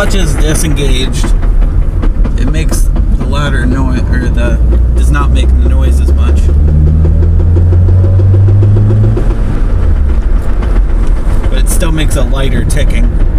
clutch is disengaged, it makes the louder noise, or does not make the noise as much. But it still makes a lighter ticking.